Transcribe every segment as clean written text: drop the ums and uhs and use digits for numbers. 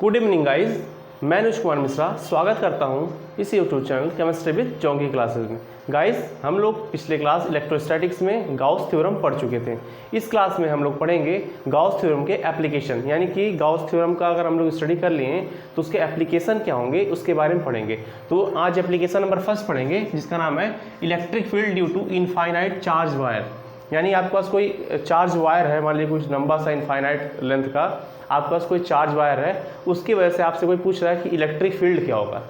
Good evening guys, मैं अनुज कुमार मिश्रा स्वागत करता हूं इस YouTube channel chemistry with Jongi classes में। गाइज, हम लोग पिछले क्लास इलेक्ट्रोस्टैटिक्स में गाउस थ्योरम पढ़ चुके थे। इस क्लास में हम लोग पढ़ेंगे गाउस थ्योरम के एप्लीकेशन, यानी कि गाउस थ्योरम का अगर हम लोग स्टडी कर लिए तो उसके एप्लीकेशन क्या होंगे उसके बारे में पढ़ेंगे। तो आज एप्लीकेशन नंबर फर्स्ट पढ़ेंगे जिसका नाम है electric field due to infinite charge wire. यानी आपके पास कोई चार्ज वायर है, मान लीजिए कुछ लंबा सा इनफाइनाइट लेंथ का आपके पास कोई चार्ज वायर है, उसकी वजह से आपसे कोई पूछ रहा है कि इलेक्ट्रिक फील्ड क्या होगा।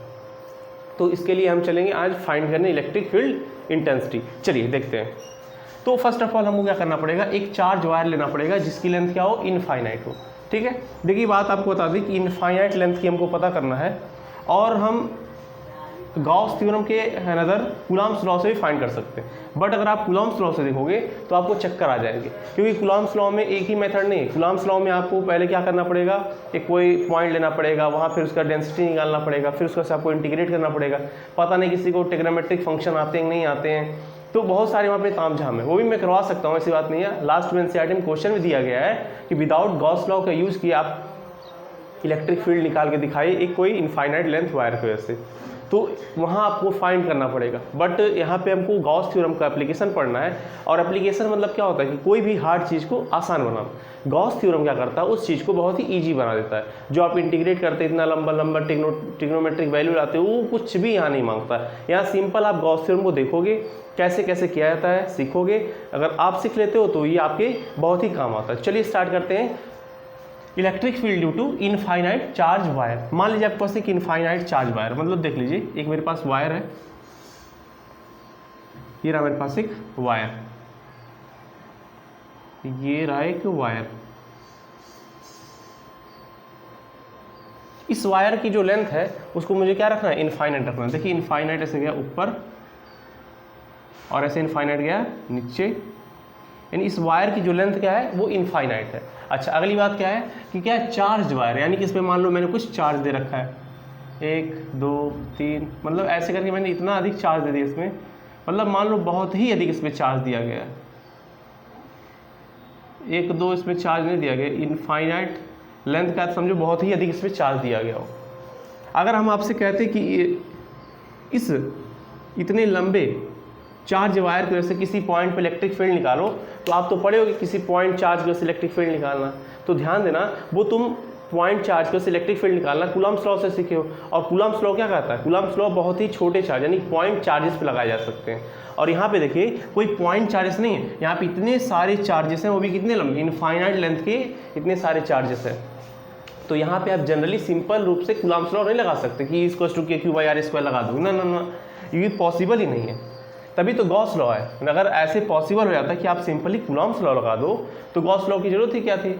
तो इसके लिए हम चलेंगे आज फाइंड करने इलेक्ट्रिक फील्ड इंटेंसिटी। चलिए देखते हैं। तो फर्स्ट ऑफ ऑल हमको क्या करना पड़ेगा, एक चार्ज वायर लेना पड़ेगा जिसकी लेंथ क्या हो, इनफाइनाइट हो। ठीक है, देखिए बात आपको बता दी कि इनफाइनाइट लेंथ की हमको पता करना है और हम गाउस थ्योरम के अनदर कूलॉम्स लॉ से भी फाइंड कर सकते हैं। बट अगर आप कूलॉम्स लॉ से देखोगे तो आपको चक्कर आ जाएंगे, क्योंकि कूलॉम्स लॉ में एक ही मेथड नहीं है। कूलॉम्स लॉ में आपको पहले क्या करना पड़ेगा, एक कोई पॉइंट लेना पड़ेगा, वहाँ फिर उसका डेंसिटी निकालना पड़ेगा, फिर उसका से आपको इंटीग्रेट करना पड़ेगा। पता नहीं किसी को ट्रिग्नोमेट्रिक फंक्शन आते हैं नहीं आते हैं, तो बहुत सारे वहाँ पे तामझाम है। वो भी मैं करवा सकता हूँ, ऐसी बात नहीं है। लास्ट में एनसीईआरटी में क्वेश्चन भी दिया गया है कि विदाउट गॉस लॉ का यूज़ किए आप इलेक्ट्रिक फील्ड निकाल के दिखाइए एक कोई इनफाइनाइट लेंथ वायर की वजह से, तो वहाँ आपको फाइंड करना पड़ेगा। बट यहाँ पे हमको गॉस थ्योरम का एप्लीकेशन पढ़ना है। और एप्लीकेशन मतलब क्या होता है कि कोई भी हार्ड चीज़ को आसान बनाना। गॉस थ्योरम क्या करता है, उस चीज़ को बहुत ही ईजी बना देता है। जो आप इंटीग्रेट करते हैं, इतना लंबा लंबा ट्रिग्नोमेट्रिक वैल्यू लाते हो, वो कुछ भी यहाँ नहीं मांगता है। यहाँ सिंपल आप गॉस थ्योरम को देखोगे कैसे कैसे किया जाता है, सीखोगे। अगर आप सीख लेते हो तो ये आपके बहुत ही काम आता है। चलिए स्टार्ट करते हैं। Electric field due to infinite charge wire. मान लीजिए आपके पास एक इनफाइनाइट चार्ज वायर, मतलब देख लीजिए एक मेरे पास वायर है, ये रहा मेरे पास एक वायर, ये रहा एक वायर। इस वायर की जो लेंथ है उसको मुझे क्या रखना है, इनफाइनाइट रखना है। देखिए इनफाइनाइट ऐसे गया ऊपर और ऐसे इनफाइनाइट गया नीचे, यानी इस वायर की जो लेंथ क्या है वो इनफाइनाइट है। अच्छा, अगली बात क्या है कि क्या है, चार्ज वायर, यानी कि इस पर मान लो मैंने कुछ चार्ज दे रखा है, 1 2 3, मतलब ऐसे करके मैंने इतना अधिक चार्ज दे दिया इसमें, मतलब मान लो बहुत ही अधिक इसमें चार्ज दिया गया है। 1 2 इसमें चार्ज नहीं दिया गया, इनफाइनाइट लेंथ का समझो बहुत ही अधिक इसमें चार्ज दिया गया हो। अगर हम आपसे कहते कि इस इतने लंबे चार्ज वायर की वजह से किसी पॉइंट पर इलेक्ट्रिक फील्ड निकालो, तो आप तो पढ़े हो कि किसी पॉइंट चार्ज की वजह से इलेक्ट्रिक फील्ड निकालना। तो ध्यान देना, वो तुम पॉइंट चार्ज की वजह से इलेक्ट्रिक फील्ड निकालना कूलॉम्स लॉ से सीखे हो। और कूलॉम्स लॉ क्या कहता है, कूलॉम्स लॉ बहुत ही छोटे चार्ज यानी पॉइंट चार्जेस पे लगाए जा सकते हैं। और यहाँ पे देखिए कोई पॉइंट चार्जेस नहीं है, यहाँ पे इतने सारे चार्जेस हैं, वो भी कितने लंबे, इनफाइनाइट लेंथ के इतने सारे चार्जेस हैं। तो यहाँ पे आप जनरली सिंपल रूप से कूलॉम्स लॉ नहीं लगा सकते कि इक्वल्स टू Q/R² लगा दो, ना ना ना, ये पॉसिबल ही नहीं है। तभी तो गॉस लॉ है। अगर ऐसे पॉसिबल हो जाता कि आप सिंपली कूलॉम्स लॉ लगा दो तो गॉस लॉ की जरूरत ही क्या थी।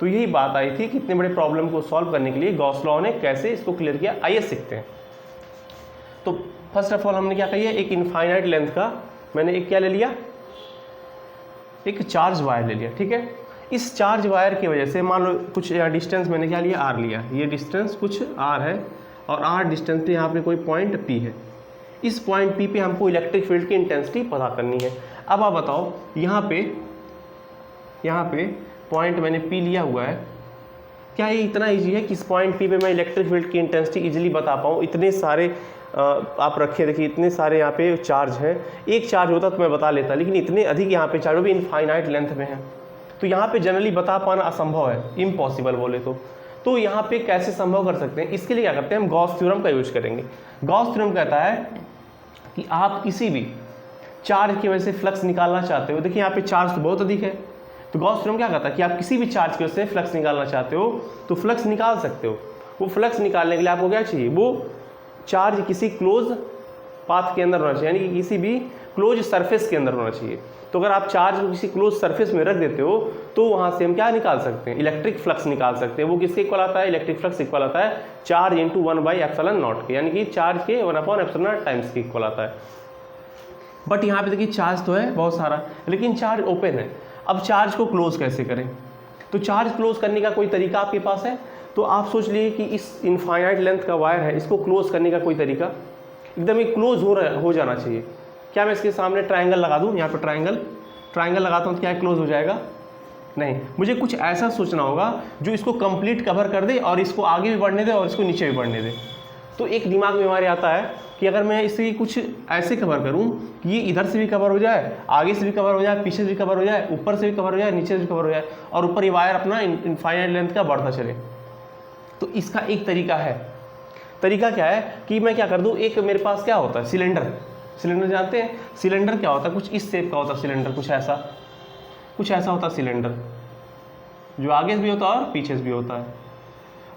तो यही बात आई थी कि इतने बड़े प्रॉब्लम को सॉल्व करने के लिए गॉस लॉ ने कैसे इसको क्लियर किया, आइए सीखते हैं। तो फर्स्ट ऑफ ऑल हमने क्या कही है, एक इनफाइनाइट लेंथ का मैंने एक क्या ले लिया, एक चार्ज वायर ले लिया। ठीक है, इस चार्ज वायर की वजह से मान लो कुछ यहाँ डिस्टेंस मैंने क्या लिया, आर लिया, ये डिस्टेंस कुछ आर है और आर डिस्टेंस पे यहाँ पे कोई पॉइंट पी है। इस पॉइंट पी पे हमको इलेक्ट्रिक फील्ड की इंटेंसिटी पता करनी है। अब आप बताओ, यहाँ पे पॉइंट मैंने पी लिया हुआ है, क्या ये इतना इजी है कि इस पॉइंट पी पे मैं इलेक्ट्रिक फील्ड की इंटेंसिटी इजीली बता पाऊँ। इतने सारे आप रखे, देखिए इतने सारे यहाँ पे चार्ज हैं। एक चार्ज होता तो मैं बता लेता, लेकिन इतने अधिक यहाँ पे चार्ज भी इनफाइनाइट लेंथ में है, तो यहाँ पे जनरली बता पाना असंभव है, इम्पॉसिबल बोले तो यहाँ पे कैसे संभव कर सकते हैं, इसके लिए क्या करते हैं, हम गॉस थ्योरम का यूज करेंगे। गॉस थ्योरम कहता है कि आप किसी भी चार्ज की वजह से फ्लक्स निकालना चाहते हो। देखिए यहाँ पे चार्ज तो बहुत अधिक है, तो गॉस थ्योरम क्या कहता है कि आप किसी भी चार्ज की वजह से फ्लक्स निकालना चाहते हो तो फ्लक्स निकाल सकते हो। वो फ्लक्स निकालने के लिए आपको क्या चाहिए, वो चार्ज किसी क्लोज पाथ के अंदर होना चाहिए, यानी कि किसी भी क्लोज सरफेस के अंदर होना चाहिए। तो अगर आप चार्ज को किसी क्लोज सरफेस में रख देते हो तो वहाँ से हम क्या निकाल सकते हैं, इलेक्ट्रिक फ्लक्स निकाल सकते हैं। वो किसके इक्वल आता है, इलेक्ट्रिक फ्लक्स इक्वल आता है चार्ज इंटू 1/ε0 के, यानी कि चार्ज के 1/ε0 टाइम्स के इक्वल आता है। बट यहाँ पे देखिए चार्ज तो है बहुत सारा, लेकिन चार्ज ओपन है। अब चार्ज को क्लोज कैसे करें, तो चार्ज क्लोज करने का कोई तरीका आपके पास है। तो आप सोच लीजिए कि इस इनफाइनाइट लेंथ का वायर है, इसको क्लोज करने का कोई तरीका, एकदम ही क्लोज हो जाना चाहिए। क्या मैं इसके सामने ट्रायंगल लगा दूं, यहाँ पर ट्रायंगल लगाता हूँ तो क्या क्लोज हो जाएगा, नहीं, मुझे कुछ ऐसा सोचना होगा जो इसको कंप्लीट कवर कर दे और इसको आगे भी बढ़ने दे और इसको नीचे भी बढ़ने दे। तो एक दिमाग में हमारे आता है कि अगर मैं इसे कुछ ऐसे कवर करूं कि ये इधर से भी कवर हो जाए, आगे से भी कवर हो जाए, पीछे से भी कवर हो जाए, ऊपर से भी कवर हो जाए, नीचे से भी कवर हो जाए, और ऊपर ये वायर अपना इनफाइनाइट लेंथ का बढ़ता चले। तो इसका एक तरीका है। तरीका क्या है कि मैं क्या कर दूं, एक मेरे पास क्या होता है, सिलेंडर। सिलेंडर जानते हैं सिलेंडर क्या होता है? कुछ इस शेप का होता है सिलेंडर, कुछ ऐसा होता है सिलेंडर, जो आगे से भी होता है और पीछे से भी होता है।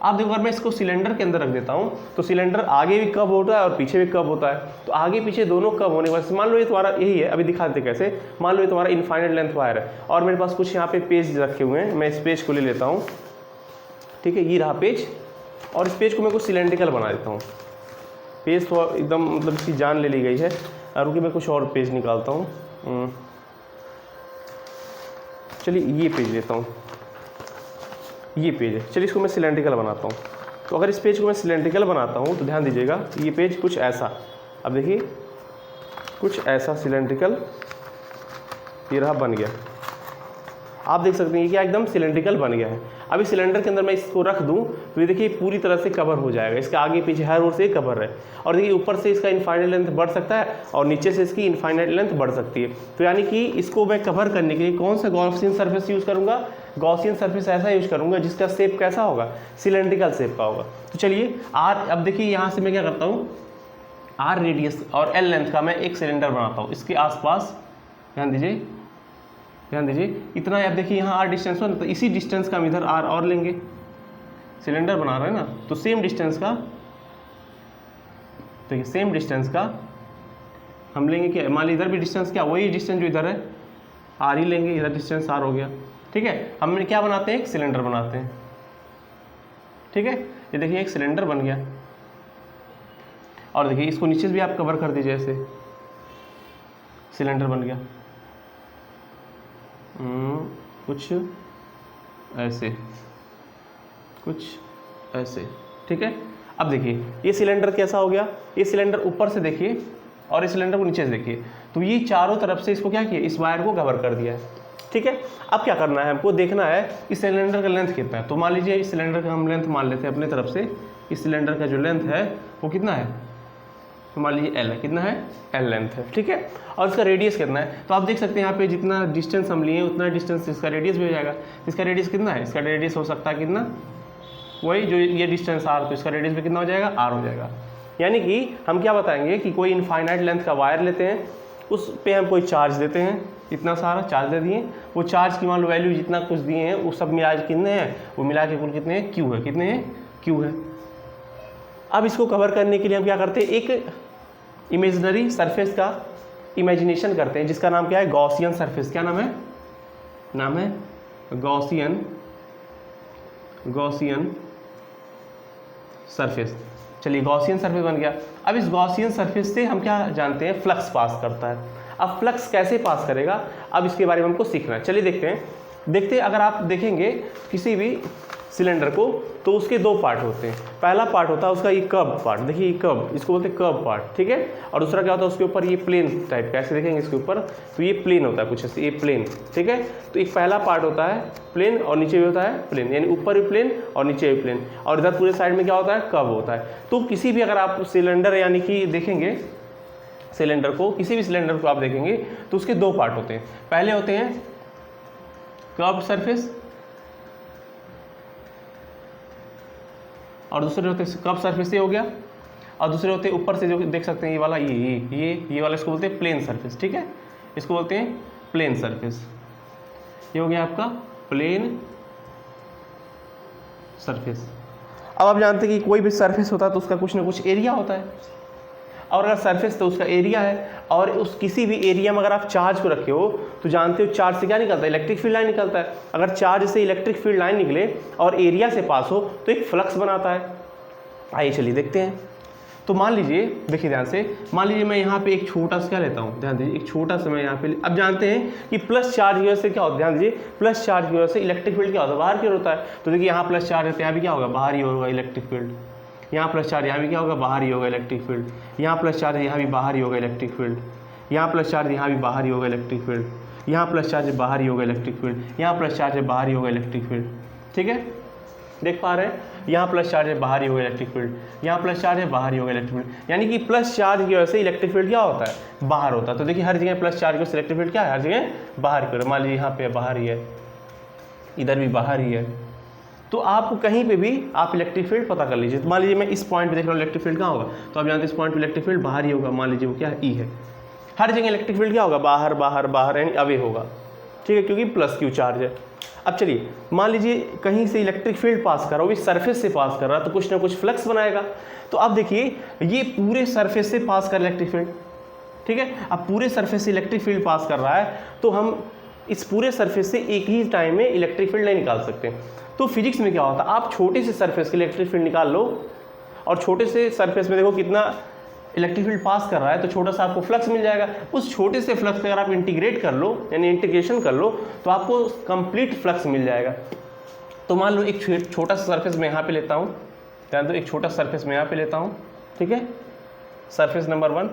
आप देखो, अगर मैं इसको सिलेंडर के अंदर रख देता हूँ तो सिलेंडर आगे भी कब होता है और पीछे भी कब होता है। तो आगे पीछे दोनों कब होने के बाद, मान लो ये तुम्हारा यही है, अभी दिखा देते कैसे। मान लो ये तुम्हारा इनफाइनाइट लेंथ वायर है और मेरे पास कुछ यहाँ पे पेज रखे हुए हैं। मैं इस पेज को ले लेता हूँ, ठीक है, ये रहा पेज, और इस पेज को मैं कुछ सिलेंड्रिकल बना देता हूँ। पेज तो एकदम मतलब इसकी जान ले ली गई है, और रुकी मैं कुछ और पेज निकालता हूँ। चलिए ये पेज लेता हूँ, ये पेज है। चलिए इसको मैं सिलेंड्रिकल बनाता हूँ। तो अगर इस पेज को मैं सिलेंड्रिकल बनाता हूँ तो ध्यान दीजिएगा, ये पेज कुछ ऐसा, अब देखिए कुछ ऐसा सिलेंड्रिकल, ये रहा, बन गया। आप देख सकते हैं कि क्या एकदम सिलेंड्रिकल बन गया है। अभी सिलेंडर के अंदर मैं इसको रख दूं तो ये देखिए पूरी तरह से कवर हो जाएगा, इसका आगे पीछे हर ओर से कवर है। और देखिए ऊपर से इसका इनफाइनाइट लेंथ बढ़ सकता है और नीचे से इसकी इनफाइनाइट लेंथ बढ़ सकती है। तो यानी कि इसको मैं कवर करने के लिए कौन सा गॉसियन सरफेस यूज़ करूँगा? गॉसियन सरफेस ऐसा यूज़ करूँगा जिसका शेप कैसा होगा, सिलेंड्रिकल शेप का होगा। तो चलिए आर, अब देखिए यहाँ से मैं क्या करता हूँ, आर रेडियस और एल लेंथ का मैं एक सिलेंडर बनाता हूँ। इसके आसपास ध्यान दीजिए इतना, आप देखिए यहाँ आर डिस्टेंस हो, तो इसी डिस्टेंस का हम इधर आर और लेंगे। सिलेंडर बना रहे हैं ना, तो सेम डिस्टेंस का, देखिए सेम डिस्टेंस का हम लेंगे। क्या मान लीजिए इधर भी डिस्टेंस क्या, वही डिस्टेंस जो इधर है आर ही लेंगे, इधर डिस्टेंस आर हो गया। ठीक है, हम क्या बनाते हैं, एक सिलेंडर बनाते हैं। ठीक है, ये देखिए एक सिलेंडर बन गया, और देखिए इसको नीचे से भी आप कवर कर दीजिए, ऐसे सिलेंडर बन गया। कुछ ऐसे, कुछ ऐसे। ठीक है, अब देखिए ये सिलेंडर कैसा हो गया, ये सिलेंडर ऊपर से देखिए और इस सिलेंडर को नीचे से देखिए, तो ये चारों तरफ से इसको क्या किया, इस वायर को कवर कर दिया है। ठीक है, अब क्या करना है, हमको देखना है इस सिलेंडर का लेंथ कितना है। तो मान लीजिए इस सिलेंडर का हम लेंथ मान लेते हैं अपने तरफ से, इस सिलेंडर का जो लेंथ है वो कितना है, तो मान लीजिए एल है, कितना है, एल लेंथ है। ठीक है, और इसका रेडियस कितना है, तो आप देख सकते हैं यहाँ पे जितना डिस्टेंस हम लिए उतना डिस्टेंस इसका रेडियस भी हो जाएगा। इसका रेडियस कितना है, इसका रेडियस हो सकता है कितना, वही जो ये डिस्टेंस आर, तो इसका रेडियस भी कितना हो जाएगा, आर हो जाएगा। यानी कि हम क्या बताएंगे कि कोई इनफाइनाइट लेंथ का वायर लेते हैं, उस पे हम कोई चार्ज देते हैं, इतना सारा चार्ज दे दिए, वो चार्ज की मान लो वैल्यू जितना कुछ दिए हैं वो सब मिला के कितने हैं, वो मिला के कुल कितने हैं, क्यू है, कितने हैं, क्यू है। अब इसको कवर करने के लिए हम क्या करते हैं, एक इमेजिनरी सरफेस का इमेजिनेशन करते हैं जिसका नाम क्या है, गॉसियन सरफेस। क्या नाम है, नाम है गॉसियन सरफेस। चलिए गॉसियन सरफेस बन गया। अब इस गॉसियन सरफेस से हम क्या जानते हैं, फ्लक्स पास करता है। अब फ्लक्स कैसे पास करेगा, अब इसके बारे में हमको सीखना है। चलिए देखते हैं। अगर आप देखेंगे किसी भी सिलेंडर को तो उसके दो पार्ट होते हैं। पहला पार्ट होता है उसका ये कर्व पार्ट, देखिए ये कर्व, इसको बोलते हैं कर्व पार्ट। ठीक है, और दूसरा क्या होता है उसके ऊपर ये प्लेन टाइप का, ऐसे देखेंगे इसके ऊपर तो ये प्लेन होता है कुछ ऐसे, ये प्लेन। ठीक है, तो एक पहला पार्ट होता है प्लेन और नीचे भी होता है प्लेन, यानी ऊपर भी प्लेन और नीचे भी प्लेन, और इधर पूरे साइड में क्या होता है, कर्व होता है। तो किसी भी अगर आप सिलेंडर यानी कि देखेंगे सिलेंडर को, किसी भी सिलेंडर को आप देखेंगे तो उसके दो पार्ट होते हैं। पहले होते हैं कर्व सरफेस और दूसरे होते हैं कर्व सरफेस, ये हो गया, और दूसरे होते हैं ऊपर से जो देख सकते हैं ये वाला, ये वाला इसको बोलते हैं प्लेन सरफेस। ठीक है, इसको बोलते हैं प्लेन सरफेस। ये हो गया आपका प्लेन सरफेस। अब आप जानते हैं कि कोई भी सरफेस होता है तो उसका कुछ ना कुछ एरिया होता है, और अगर सरफेस तो उसका एरिया है, और उस किसी भी एरिया में अगर आप चार्ज को रखे हो तो जानते हो चार्ज से क्या निकलता है, इलेक्ट्रिक फील्ड लाइन निकलता है। अगर चार्ज से इलेक्ट्रिक फील्ड लाइन निकले और एरिया से पास हो तो एक फ्लक्स बनाता है। आइए चलिए देखते हैं। तो मान लीजिए, देखिए ध्यान से, मान लीजिए मैं यहाँ पे एक छोटा सा क्या लेता हूँ, ध्यान दीजिए, एक छोटा सा मैं यहाँ पे, अब जानते हैं कि प्लस चार्ज की वजह से क्या होता है, ध्यान दीजिए, प्लस चार्ज की वजह से इलेक्ट्रिक फील्ड क्या होता है, बाहर की ओर होता है। तो देखिए यहाँ प्लस चार्ज है तो यहाँ भी क्या होगा, बाहर ही होगा इलेक्ट्रिक फील्ड। यहाँ प्लस चार्ज यहाँ भी क्या होगा, बाहर ही होगा इलेक्ट्रिक फील्ड। यहाँ प्लस चार्ज यहाँ भी बाहर ही होगा इलेक्ट्रिक फील्ड। यहाँ प्लस चार्ज यहाँ भी बाहर ही होगा इलेक्ट्रिक फील्ड। यहाँ प्लस चार्ज है बाहर ही होगा इलेक्ट्रिक फील्ड, यहाँ प्लस चार्ज है बाहर ही होगा इलेक्ट्रिक फील्ड। ठीक है, देख पा रहे हैं, यहाँ प्लस चार्ज है बाहर ही होगा इलेक्ट्रिक फील्ड, यहाँ प्लस चार्ज है बाहर ही होगा इलेक्ट्रिक फील्ड। यानी कि प्लस चार्ज की वजह से इलेक्ट्रिक फील्ड क्या होता है, बाहर होता है। तो देखिए हर जगह प्लस चार्ज की वजह से इलेक्ट्रिक फील्ड क्या है, हर जगह बाहर की। मान लीजिए यहाँ पे बाहर ही है, इधर भी बाहर ही है, तो आप कहीं पे भी आप इलेक्ट्रिक फील्ड पता कर लीजिए। मान लीजिए मैं इस पॉइंट पे देख रहा हूँ इलेक्ट्रिक फील्ड कहाँ होगा, तो आप जानते हैं इस पॉइंट पे इलेक्ट्रिक फील्ड बाहर ही होगा। मान लीजिए वो क्या है, ई है। हर जगह इलेक्ट्रिक फील्ड क्या होगा, बाहर बाहर बाहर यानी अवे होगा। ठीक है, क्योंकि प्लस क्यू चार्ज है। अब चलिए मान लीजिए कहीं से इलेक्ट्रिक फील्ड पास कर रहा है, वो भी सरफेस से पास कर रहा है, तो कुछ ना कुछ फ्लक्स बनाएगा। तो अब देखिए ये पूरे सरफेस से पास कर इलेक्ट्रिक फील्ड। ठीक है, अब पूरे सरफेस से इलेक्ट्रिक फील्ड पास कर रहा है, तो हम इस पूरे सरफेस से एक ही टाइम में इलेक्ट्रिक फील्ड नहीं निकाल सकते। तो फिजिक्स में क्या होता है, आप छोटे से सरफेस के इलेक्ट्रिक फील्ड निकाल लो, और छोटे से सरफेस में देखो कितना इलेक्ट्रिक फील्ड पास कर रहा है, तो छोटा सा आपको फ्लक्स मिल जाएगा। उस छोटे से फ्लक्स पे अगर आप इंटीग्रेट कर लो, यानी इंटीग्रेशन कर लो, तो आपको कंप्लीट फ्लक्स मिल जाएगा। तो मान लो एक छोटा सा सरफेस मैं यहाँ पे लेता हूँ, ध्यान दो, एक छोटा सरफेस मैं यहाँ पे लेता हूँ। ठीक है, सरफेस नंबर 1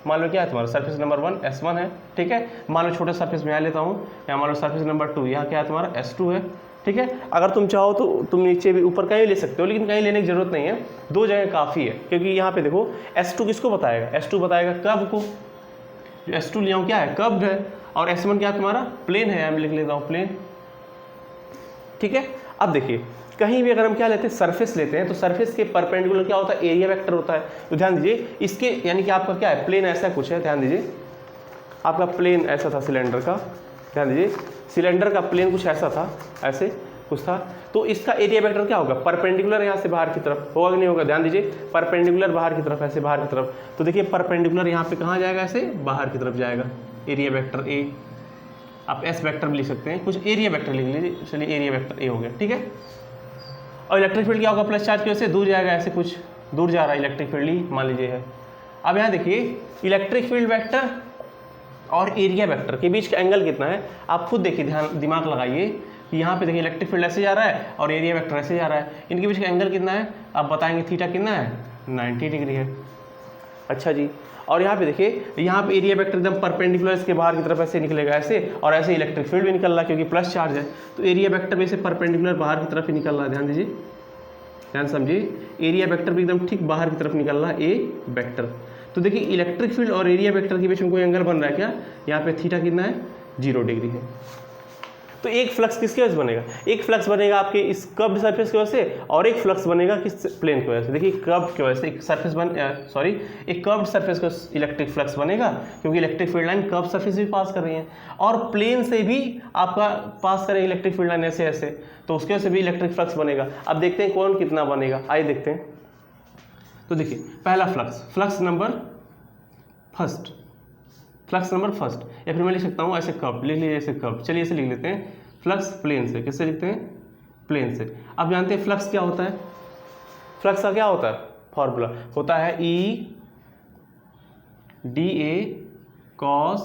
मान लो क्या है तुम्हारा, सरफेस नंबर 1 S1 है। ठीक है, मान लो छोटा सरफेस मैं यहाँ लेता हूँ, यहाँ मान लो सरफेस नंबर 2, यहाँ क्या है तुम्हारा S2 है। ठीक है, अगर तुम चाहो तो तुम नीचे भी ऊपर कहीं ले सकते हो, लेकिन कहीं लेने की जरूरत नहीं है, 2 जगह काफ़ी है। क्योंकि यहाँ पे देखो S2 किसको बताएगा, S2 बताएगा कर्व को। जो S2 लिया हूँ क्या है, कर्व्ड है, और S1 क्या है तुम्हारा, प्लेन है। मैं लिख लेता हूँ प्लेन। ठीक है, अब देखिए कहीं भी अगर हम क्या लेते हैं, सरफेस लेते हैं, तो सरफेस के परपेंडिकुलर क्या होता है, एरिया वेक्टर होता है। तो ध्यान दीजिए इसके, यानी कि आपका क्या है, प्लेन ऐसा कुछ है। ध्यान दीजिए आपका प्लेन ऐसा था सिलेंडर का, ध्यान दीजिए सिलेंडर का प्लेन कुछ ऐसा था, ऐसे कुछ था। तो इसका एरिया वेक्टर क्या होगा, परपेंडिकुलर यहाँ से बाहर की तरफ होगा कि नहीं होगा, ध्यान दीजिए परपेंडिकुलर बाहर की तरफ, ऐसे बाहर की तरफ। तो देखिए परपेंडिकुलर यहाँ पे कहाँ जाएगा, ऐसे बाहर की तरफ जाएगा, एरिया वेक्टर ए। आप एस वेक्टर भी लिख सकते हैं, कुछ एरिया वेक्टर लिख लीजिए, चलिए एरिया वेक्टर ए हो गया। ठीक है, और इलेक्ट्रिक फील्ड क्या होगा, प्लस चार्ज की वजह से दूर जाएगा, ऐसे कुछ दूर जा रहा है इलेक्ट्रिक फील्ड ही मान लीजिए है। अब यहाँ देखिए इलेक्ट्रिक फील्ड वेक्टर और एरिया वेक्टर के बीच का एंगल कितना है, आप खुद देखिए, ध्यान दिमाग लगाइए कि यहाँ पे देखिए इलेक्ट्रिक फील्ड ऐसे जा रहा है और एरिया वेक्टर ऐसे जा रहा है, इनके बीच का एंगल कितना है, आप बताएंगे थीटा कितना है, 90 डिग्री है। अच्छा जी, और यहाँ पे देखिए, यहाँ पे एरिया वेक्टर एकदम परपेंडिकुलर इसके बाहर की तरफ ऐसे निकलेगा ऐसे, और ऐसे इलेक्ट्रिक फील्ड भी निकल रहा है क्योंकि प्लस चार्ज है, तो एरिया वेक्टर भी ऐसे परपेंडिकुलर बाहर की तरफ ही निकल रहा है। ध्यान दीजिए, ध्यान समझिए, एरिया वेक्टर भी एकदम ठीक बाहर की तरफ निकल रहा है, ए वेक्टर। तो देखिए इलेक्ट्रिक फील्ड और एरिया वेक्टर के बीच में कोई एंगल बन रहा है क्या, यहाँ पे थीटा कितना है, 0 डिग्री है। तो एक फ्लक्स किसकी वजह से बनेगा, एक फ्लक्स बनेगा आपके इस कर्व्ड सरफेस की वजह से, और एक फ्लक्स बनेगा किस प्लेन की वजह से। देखिए कर्व्ड की वजह से एक सरफेस एक कर्व्ड सरफेस का इलेक्ट्रिक फ्लक्स बनेगा, क्योंकि electric field line curved surface भी पास कर रही है, और प्लेन से भी आपका पास करेगी इलेक्ट्रिक फील्ड लाइन ऐसे ऐसे, तो उसके वजह से भी इलेक्ट्रिक फ्लक्स बनेगा। अब देखते हैं कौन कितना बनेगा, आइए देखते हैं। तो देखिए पहला फ्लक्स, फ्लक्स नंबर फर्स्ट, या फिर मैं लिख सकता हूँ ऐसे कर्व, लिख लीजिए ऐसे कर्व। चलिए ऐसे लिख लेते हैं, फ्लक्स प्लेन से, किससे लिखते हैं, प्लेन से। अब जानते हैं फ्लक्स क्या होता है, फ्लक्स का क्या होता है, फॉर्मूला होता है E dA cos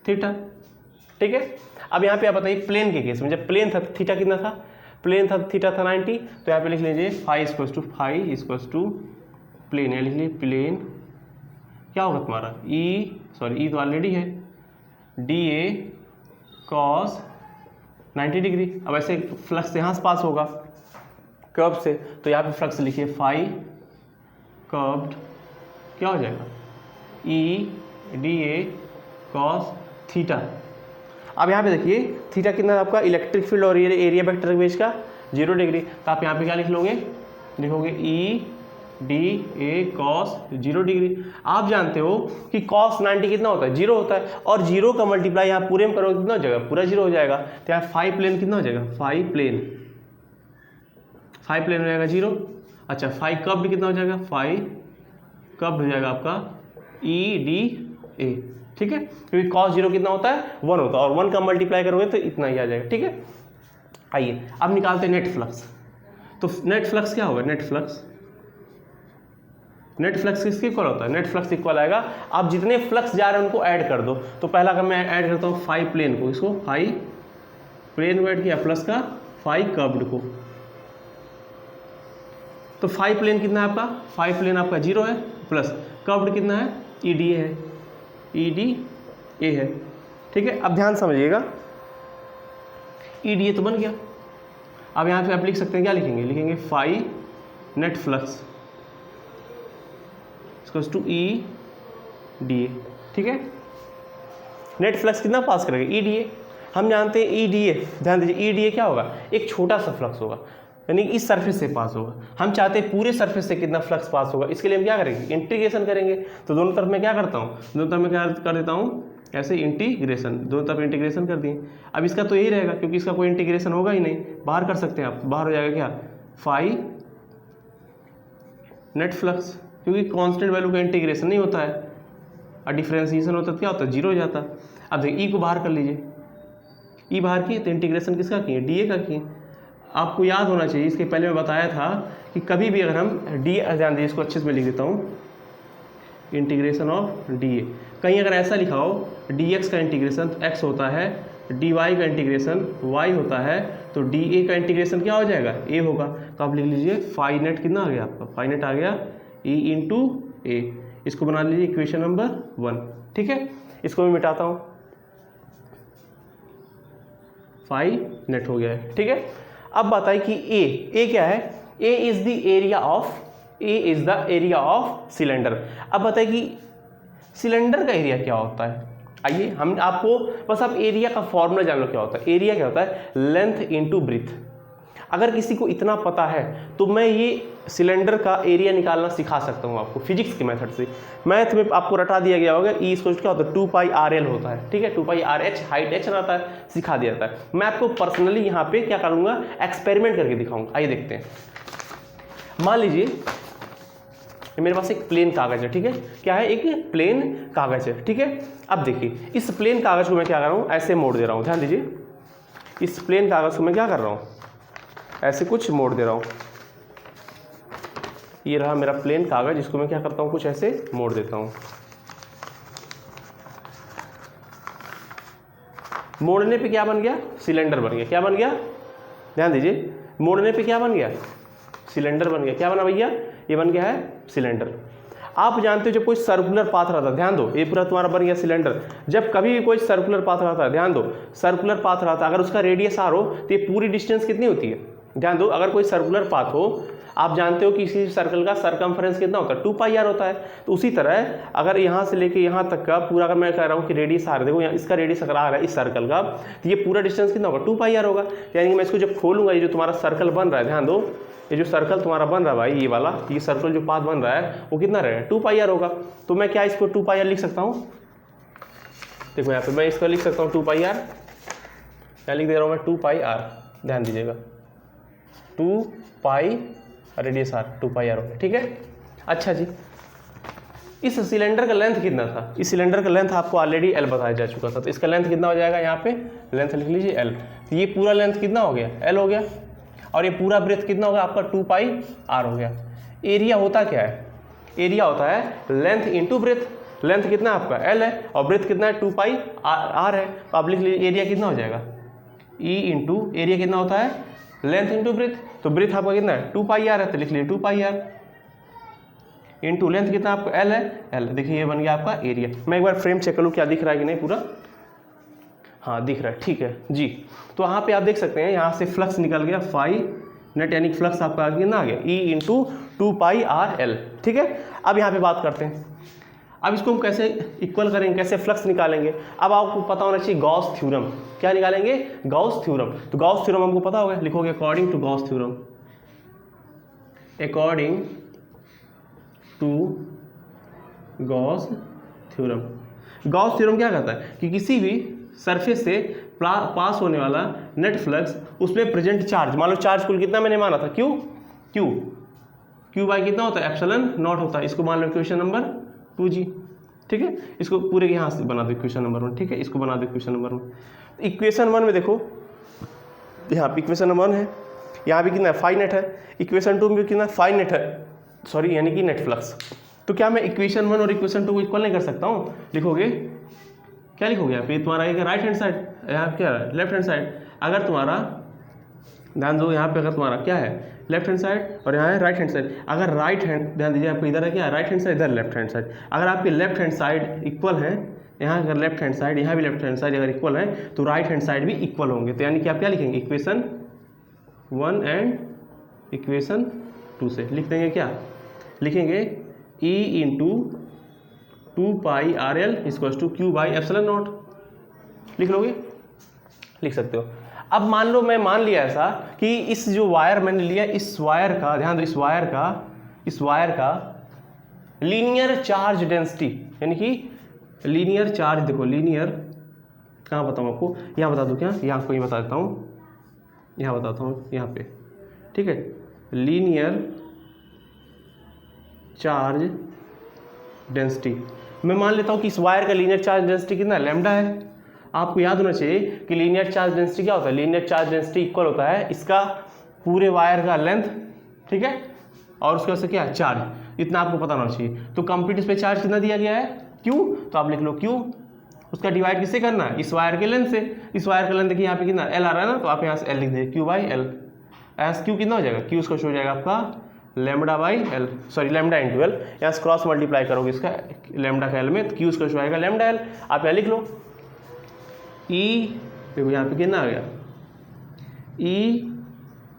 थीटा। ठीक है, अब यहाँ पे आप बताइए प्लेन के केस में, जब प्लेन था थीटा कितना था, प्लेन था थीटा था 90, तो यहाँ पे लिख लीजिए फाई इक्वल्स टू प्लेन, या लिख लीजिए प्लेन क्या होगा तुम्हारा ई तो ऑलरेडी है, dA cos 90 डिग्री। अब ऐसे फ्लक्स यहाँ से पास होगा कर्व से, तो यहाँ पे फ्लक्स लिखिए फाई कर्व्ड क्या हो जाएगा, E dA cos थीटा। अब यहाँ पे देखिए थीटा कितना है आपका, इलेक्ट्रिक फील्ड और एरिया वेक्टर के बीच का 0 डिग्री। तो आप यहाँ पे क्या लिखोगे, E dA cos 0 डिग्री। आप जानते हो कि cos 90 कितना होता है, 0 होता है, और 0 का मल्टीप्लाई यहाँ पूरे में करोगे कितना हो जाएगा, पूरा 0 हो जाएगा। तो यहाँ फाई प्लेन कितना हो जाएगा, फाई प्लेन हो जाएगा 0। अच्छा फाई कब कितना हो जाएगा, फाई कब हो जाएगा आपका EDA। ठीक है, क्योंकि cos 0 कितना होता है, 1 होता है, और 1 का मल्टीप्लाई करोगे तो इतना ही आ जाएगा। ठीक है, आइए अब निकालते हैं नेट फ्लक्स। तो नेट फ्लक्स क्या होगा, नेट फ्लक्स किसके इक्वल होता है, नेट फ्लक्स इक्वल आएगा, आप जितने फ्लक्स जा रहे हैं उनको ऐड कर दो। तो पहला अगर मैं ऐड करता हूँ फाई प्लेन को, इसको फाई प्लेन को ऐड किया, प्लस का फाई कर्व्ड को, तो फाई प्लेन कितना है आपका, फाई प्लेन आपका 0 है, प्लस कर्व्ड कितना है, EDA है, ठीक है, अब ध्यान समझिएगा, EDA तो बन गया। अब यहाँ पे आप लिख सकते हैं, क्या लिखेंगे, लिखेंगे phi net flux equals to EDA। ठीक है, नेट फ्लक्स कितना पास करेगा, EDA। हम जानते हैं EDA, ध्यान दीजिए, EDA क्या होगा, एक छोटा सा फ्लक्स होगा, यानी इस सरफेस से पास होगा। हम चाहते हैं पूरे सरफेस से कितना फ्लक्स पास होगा, इसके लिए हम क्या करेंगे, इंटीग्रेशन करेंगे। तो दोनों तरफ मैं क्या करता हूँ, दोनों तरफ मैं क्या कर देता हूँ, ऐसे इंटीग्रेशन, दोनों तरफ इंटीग्रेशन कर दिए। अब इसका तो यही रहेगा, क्योंकि इसका कोई इंटीग्रेशन होगा ही नहीं, बाहर कर सकते हैं आप, बाहर हो जाएगा क्या, फाई नेट फ्लक्स, क्योंकि कांस्टेंट वैल्यू का इंटीग्रेशन नहीं होता है, और डिफरेंशिएशन होता है तो क्या होता है, जीरो हो जाता। अब देखिए ई को बाहर कर लीजिए, ई बाहर किए तो इंटीग्रेशन किसका किए, DA का किए। आपको याद होना चाहिए, इसके पहले मैं बताया था कि कभी भी अगर हम DA, ध्यान दीजिए, इसको अच्छे से मैं लिख देता हूँ, इंटीग्रेशन ऑफ DA, कहीं अगर ऐसा लिखा हो DX का इंटीग्रेशन x होता है, DY का इंटीग्रेशन y होता है, तो DA का इंटीग्रेशन क्या हो जाएगा, A होगा। तो आप लिख लीजिए फाई नेट कितना आ गया आपका, फाई नेट आ गया E इंटू A। इसको बना लीजिए इक्वेशन नंबर 1। ठीक है, इसको मैं मिटाता हूँ, फाई नेट हो गया है। ठीक है, अब बताइए कि A क्या है, A is the area of cylinder. अब बताइए कि सिलेंडर का एरिया क्या होता है। आइए हम आपको बस आप एरिया का फॉर्मूला जान लो, क्या होता है एरिया, क्या होता है लेंथ इनटू ब्रीथ। अगर किसी को इतना पता है तो मैं ये सिलेंडर का एरिया निकालना सिखा सकता हूँ आपको फिजिक्स के मेथड से। मैथ में आपको रटा दिया गया होगा, ई इसको क्या होता है 2πRL होता है। ठीक है, 2πRH हाइट h रहता है, सिखा दिया जाता है। मैं आपको पर्सनली यहाँ पे क्या करूँगा, एक्सपेरिमेंट करके दिखाऊंगा। आइए देखते हैं। मान लीजिए मेरे पास एक प्लेन कागज है। ठीक है, क्या है, एक प्लेन कागज है। ठीक है, अब देखिए इस प्लेन कागज को मैं क्या कर रहा हूँ, ऐसे मोड़ दे रहा हूँ। ध्यान दीजिए, इस प्लेन कागज को मैं क्या कर रहा हूँ, ऐसे कुछ मोड़ दे रहा हूँ। ये रहा मेरा प्लेन कागज, इसको मैं क्या करता हूँ, कुछ ऐसे मोड़ देता हूँ। मोड़ने पे क्या बन गया, सिलेंडर बन गया। क्या बन गया, ध्यान दीजिए, मोड़ने पे क्या बन गया, सिलेंडर बन गया। क्या बना भैया, ये बन गया है सिलेंडर। आप जानते हो जब कोई सर्कुलर पाथ रहता है, ध्यान दो, ये पूरा तुम्हारा बन गया सिलेंडर। जब कभी भी कोई सर्कुलर पाथ रहता है, ध्यान दो, सर्कुलर पाथ रहता है, अगर उसका रेडियस r हो तो ये पूरी डिस्टेंस कितनी होती है। ध्यान दो, अगर कोई सर्कुलर पाथ हो, आप जानते हो कि इसी सर्कल का सरकमफ्रेंस कितना होता है, 2πr होता है। तो उसी तरह अगर यहाँ से लेके यहाँ तक का पूरा, अगर मैं कह रहा हूँ कि रेडियस r, देखो यहाँ इसका रेडियस अगर आ रहा है इस सर्कल का, तो ये पूरा डिस्टेंस कितना होगा, 2πr होगा। यानी कि मैं इसको जब खोलूंगा, ये जो तुम्हारा सर्कल बन रहा है, ध्यान दो, ये जो सर्कल तुम्हारा बन रहा है भाई, ये वाला, ये सर्कल जो पाथ बन रहा है वो कितना रहेगा, 2πr होगा। तो मैं क्या इसको 2πr लिख सकता हूँ, देखो यहाँ पे मैं इसको लिख सकता हूँ 2πr, क्या लिख दे रहा हूँ मैं, 2πr। ध्यान दीजिएगा, 2π रेडियस r, 2πr हो गया। ठीक है, अच्छा जी, इस सिलेंडर का लेंथ कितना था, इस सिलेंडर का लेंथ आपको ऑलरेडी L बताया जा चुका था। तो इसका लेंथ कितना हो जाएगा, यहाँ पे लेंथ लिख लीजिए L। तो ये पूरा लेंथ कितना हो गया, L हो गया, और ये पूरा ब्रेथ कितना होगा आपका, 2πr हो गया। एरिया होता क्या है, एरिया होता है लेंथ इंटू ब्रेथ। लेंथ कितना आपका L है और ब्रेथ कितना है, 2πr है। तो आप लिख लीजिए एरिया कितना हो जाएगा, E इंटू एरिया कितना होता है, लेंथ इंटू ब्रेथ। तो ब्रेथ आपका कितना है, 2πr है, तो लिख लीजिए 2πr इंटू लेंथ कितना आपका L है, L। देखिए ये बन गया आपका एरिया। मैं एक बार फ्रेम चेक कर लूँ क्या दिख रहा है कि नहीं पूरा, हाँ दिख रहा है, ठीक है जी। तो यहाँ पे आप देख सकते हैं, यहाँ से फ्लक्स निकल गया फाई नेट, यानी फ्लक्स आपका कितना आ गया, E इंटू 2πRL। ठीक है, अब यहाँ पे बात करते हैं, अब इसको हम कैसे इक्वल करेंगे, कैसे फ्लक्स निकालेंगे। अब आपको पता होना चाहिए गॉस थ्योरम। क्या निकालेंगे, गॉस थ्योरम। तो गॉस थ्योरम हमको पता होगा, लिखोगे according to Gauss theorem, according to Gauss theorem. Gauss theorem क्या कहता है कि किसी भी सरफेस से पास होने वाला नेट फ्लक्स, उसमें प्रेजेंट चार्ज, मान लो चार्ज कुल कितना मैंने माना था, क्यू बाई कितना होता है, एप्सिलॉन नॉट होता है। इसको मान लो इक्वेशन नंबर 2G। ठीक है, इसको पूरे यहाँ से बना दो इक्वेशन नंबर 1। ठीक है, इसको बना दो इक्वेशन नंबर 1। इक्वेशन 1 में देखो, यहाँ पे इक्वेशन नंबर 1 है, यहाँ भी कितना फाई नेट है, इक्वेशन 2 में कितना फाई नेट है, सॉरी यानी कि नेट फ्लक्स। तो क्या मैं इक्वेशन 1 और इक्वेशन 2 को इक्वल नहीं कर सकता हूँ, लिखोगे क्या लिखोगे यहाँ पे, तुम्हारा एक राइट हैंड साइड, यहाँ क्या है लेफ्ट हैंड साइड। अगर तुम्हारा ध्यान दो, यहाँ पे अगर तुम्हारा क्या है लेफ्ट हैंड साइड और यहाँ है राइट हैंड साइड, अगर राइट हैंड, ध्यान दीजिए आपको इधर है क्या राइट हैंड साइड, इधर लेफ्ट हैंड साइड। अगर आपके लेफ्ट हैंड साइड इक्वल है यहाँ अगर लेफ्ट हैंड साइड, यहाँ भी लेफ्ट हैंड साइड अगर इक्वल है तो राइट हैंड साइड भी इक्वल होंगे। तो यानी कि आप क्या लिखेंगे, इक्वेशन 1 एंड इक्वेशन 2 से लिख देंगे। क्या लिखेंगे, E into 2πRL equals to Q/ε0 लिख लोगे, लिख सकते हो। अब मान लो मैं मान लिया ऐसा कि इस जो वायर मैंने लिया, इस वायर का ध्यान दो, इस वायर का लीनियर चार्ज डेंसिटी, यानी कि लीनियर चार्ज, देखो लीनियर कहाँ बताऊँ आपको, यहाँ बता दूँ क्या, यहाँ को ही बता देता हूँ, यहाँ बताता हूँ यहाँ पे, ठीक है। लीनियर चार्ज डेंसिटी मैं मान लेता हूँ कि इस वायर का लीनियर चार्ज डेंसिटी कितना है, लैम्डा है। आपको याद होना चाहिए कि लीनियर चार्ज डेंसिटी क्या होता है, लीनियर चार्ज डेंसिटी इक्वल होता है इसका पूरे वायर का लेंथ, ठीक है, और उसके वजह से क्या है, चार्ज। इतना आपको पता होना चाहिए। तो कंप्लीट इस पे चार्ज कितना दिया गया है, Q, तो आप लिख लो Q, उसका डिवाइड किससे करना है, इस वायर के लेंथ से। इस वायर का लेंथ देखिए यहाँ पे कितना L आ रहा है ना, तो आप यहाँ से L लिख दीजिए, Q/L। एस Q कितना हो जाएगा, Q उसका हो जाएगा आपका λ/L, sorry lambda into L, यहाँ से क्रॉस मल्टीप्लाई करोगे इसका लैम्डा का L में, तो Q उसका हो जाएगा λ/L। आप यहाँ लिख लो E, देखो यहाँ पे कितना आ गया, E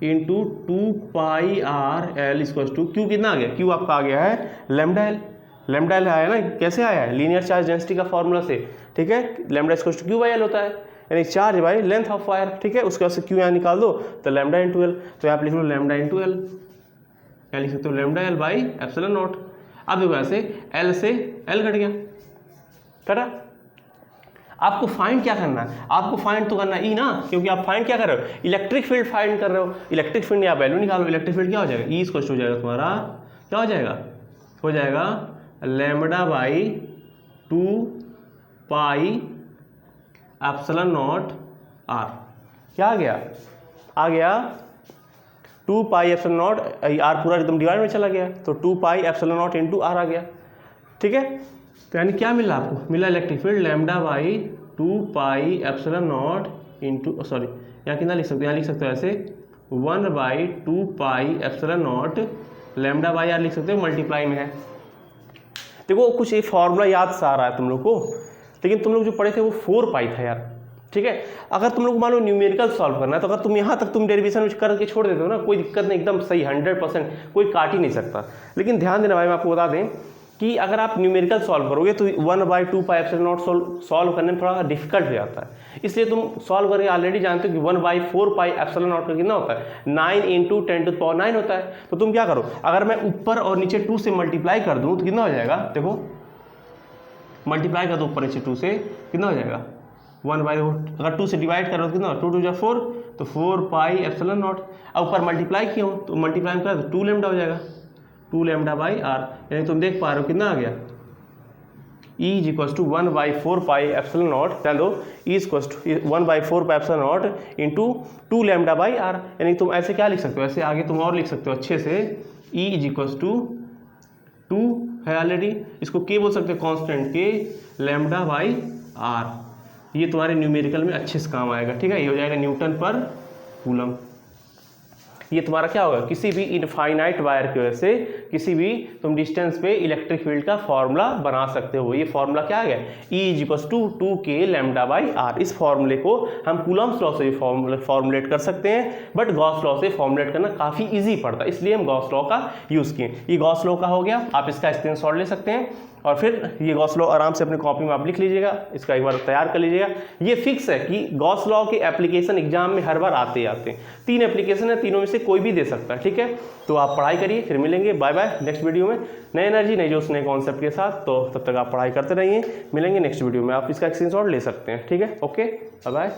into 2πRL equals to Q कितना आ गया, Q आपका आ गया है λ/L। λ/L आया ना, कैसे आया है, लीनियर चार्ज डेंसिटी का फॉर्मूला से, ठीक है। लैम्डा इक्वल्स टू Q/L होता है, यानी charge by length of wire, ठीक है। उसके बाद से Q यहाँ निकाल दो तो लैम्डा इंटू L, तो यहाँ पे लिख लो लैम्डा इंटू L, क्या लिख सकते हो, λ/L/ε0। अब देखो ऐसे L से L कट गया, कटा। आपको फाइंड क्या करना है, आपको फाइंड तो करना E ना, क्योंकि आप फाइंड क्या कर रहे हो, इलेक्ट्रिक फील्ड फाइंड कर रहे हो। इलेक्ट्रिक फील्ड या वैल्यू निकालो, इलेक्ट्रिक फील्ड क्या हो जाएगा, E इक्वल हो जाएगा तुम्हारा, क्या हो जाएगा, हो जाएगा λ/2πε0R। क्या आ गया, आ गया 2πε0, R पूरा एकदम डिवाइड में चला गया, तो 2πε0 इंटू R आ गया, ठीक है। तो यानी क्या मिला आपको, मिला इलेक्ट्रिक फील्ड λ/2πε0 इंटू, सॉरी यहाँ कितना लिख सकते हो, यहाँ लिख सकते हो ऐसे 1/2πε0 λ/R लिख सकते हो, मल्टीप्लाई में है। देखो कुछ ये फॉर्मूला याद सा आ रहा है तुम लोग को, लेकिन तुम लोग जो पढ़े थे वो 4π था यार, ठीक है। अगर तुम लोग मान लो न्यूमेरिकल सॉल्व करना है, तो अगर तुम यहाँ तक तुम डेरिवेशन में करके छोड़ देते हो ना, कोई दिक्कत नहीं, एकदम सही 100%, कोई काट ही नहीं सकता। लेकिन ध्यान देना भाई, मैं आपको बता दें कि अगर आप न्यूमेरिकल सॉल्व करोगे तो 1/2πε0 सॉल्व करने में थोड़ा डिफिकल्ट हो जाता है। इसलिए तुम सॉल्व करके ऑलरेडी जानते हो कि 1/4πε0 का कितना होता है, 9 × 10⁹ होता है। तो तुम क्या करो, अगर मैं ऊपर और नीचे 2 से मल्टीप्लाई कर दूँ तो कितना हो जाएगा, देखो मल्टीप्लाई कर दो ऊपर नीचे 2 से, कितना हो जाएगा 1/, अगर 2 से डिवाइड करो तो कितना, 2 × 2 = 4, तो 4πε0। अब ऊपर मल्टीप्लाई किया हूँ तो मल्टीप्लाई में कर दो 2 लैम्डा हो जाएगा, 2 λ/R। यानी तुम देख पा रहे हो कितना आ गया, E इक्वल्स टू 1/4πε0, ध्यान दो E equals to 1/4πε0 into 2 λ/R। यानी तुम ऐसे क्या लिख सकते हो, ऐसे आगे तुम और लिख सकते हो अच्छे से, E इक्वल्स टू 2 है ऑलरेडी, इसको K बोल सकते हो, कांस्टेंट K λ/R। ये तुम्हारे न्यूमेरिकल में अच्छे से काम आएगा, ठीक है। ये हो जाएगा न्यूटन पर कूलम। ये तुम्हारा क्या होगा, किसी भी इनफाइनाइट वायर की वजह से किसी भी तुम डिस्टेंस पे इलेक्ट्रिक फील्ड का फॉर्मूला बना सकते हो। ये फॉर्मूला क्या आ गया, E equals to 2K λ/R। इस फॉर्मूले को हम कूलम्स लॉ से फॉर्मुलेट कर सकते हैं, बट गॉस लॉ से फॉर्मुलेट करना काफ़ी ईजी पड़ता है, इसलिए हम गॉस लॉ का यूज़ किए। ये गॉस लॉ का हो गया, आप इसका स्क्रीनशॉट ले सकते हैं और फिर ये गॉस लॉ आराम से अपनी कॉपी में आप लिख लीजिएगा, इसका एक बार तैयार कर लीजिएगा। ये फिक्स है कि गॉस लॉ के एप्लीकेशन एग्जाम में हर बार आते ही आते हैं। 3 एप्लीकेशन है, तीनों में से कोई भी दे सकता है, ठीक है। तो आप पढ़ाई करिए, फिर मिलेंगे, बाय बाय नेक्स्ट वीडियो में नई एनर्जी नई जोश नए कॉन्सेप्ट के साथ। तो तब तक आप पढ़ाई करते रहिए, मिलेंगे नेक्स्ट वीडियो में, आप इसका स्क्रीनशॉट ले सकते हैं, ठीक है। Okay bye bye.